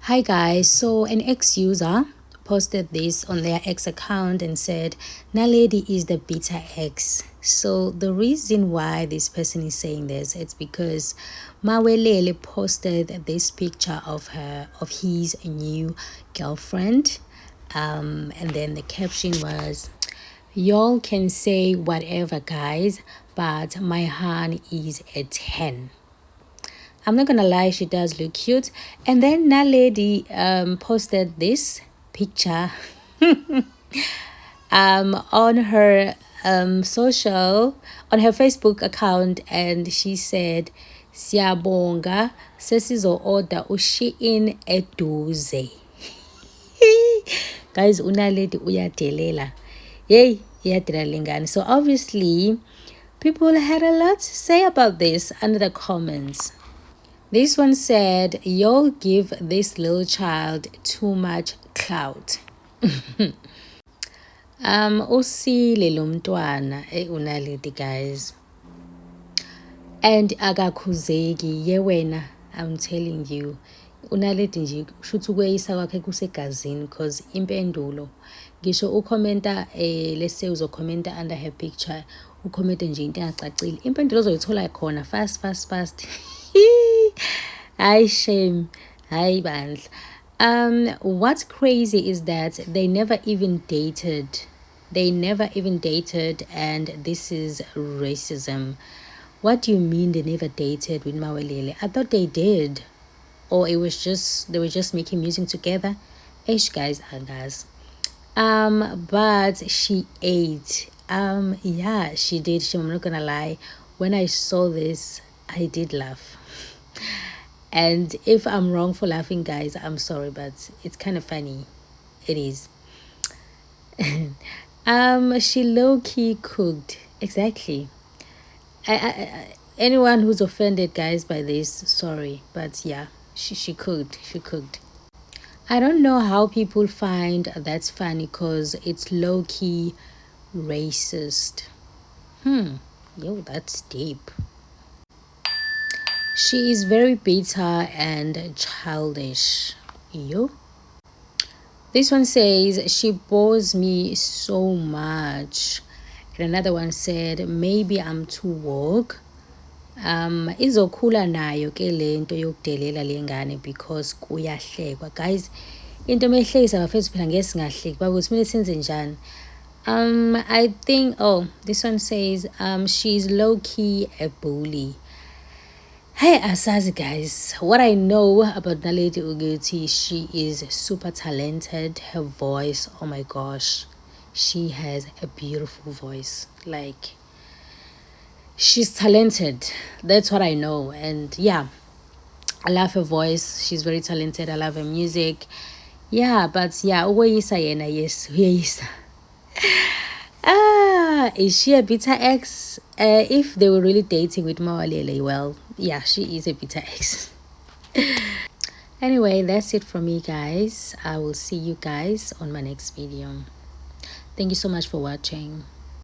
Hi guys, so an ex-user posted this on their ex account and said Naledi is the bitter ex. So the reason why this person is saying this, it's because Mawelele posted this picture of his new girlfriend, and then the caption was, y'all can say whatever guys, but my hand is a 10. I'm not gonna lie, she does look cute. And then Naledi posted this picture on her social, on her Facebook account, and she said, "Siyabonga sesizo order uShein eduze." Guys, uNaledi uyadelela. Yay, iyadelela lingani. So obviously, people had a lot to say about this under the comments. This one said, y'all give this little child too much clout. Usile lo mntwana uNaledi guys. And akakhuzeki ye wena, I'm telling you. uNaledi nje kushuthi ukweyisa kwakhe kusegazini because impendulo ngisho ukhomenta let's say uzokhomenta under her picture, ukhomenta nje into engacacile, impendulo ozoyithola khona fast. Hi shame, hi bandla. What's crazy is that they never even dated. And this is racism. What do you mean they never dated with Mawelele? I thought they did. Or it was just they were just making music together. Ish guys and guys. But she ate. Yeah, she did. I'm not gonna lie. When I saw this, I did laugh. And if I'm wrong for laughing, guys, I'm sorry, but it's kind of funny. It is. She low-key cooked. Exactly. Anyone who's offended, guys, by this, sorry, but yeah, she cooked. I don't know how people find that's funny because it's low-key racist. Yo, that's deep. She is very bitter and childish. Yo. This one says, she bores me so much. And another one said, maybe I'm too woke. Izokhula nayo ke lento yokudelela lengane because kuyahlekwa. Guys, into mehlekisa bafethu phela ngeke singahleki bakuthi kumele senze njani. I think, this one says, she's low-key a bully. Hey, asazi guys, what I know about Naledi Uguti, she is super talented. Her voice, oh my gosh, she has a beautiful voice. Like, she's talented. That's what I know. And yeah, I love her voice. She's very talented. I love her music. Yeah, but yeah, uyisa yena, yes, uyisa. Is she a bitter ex? If they were really dating with Mawelele, well, yeah, she is a bitter ex. Anyway, that's it from me, guys. I will see you guys on my next video. Thank you so much for watching.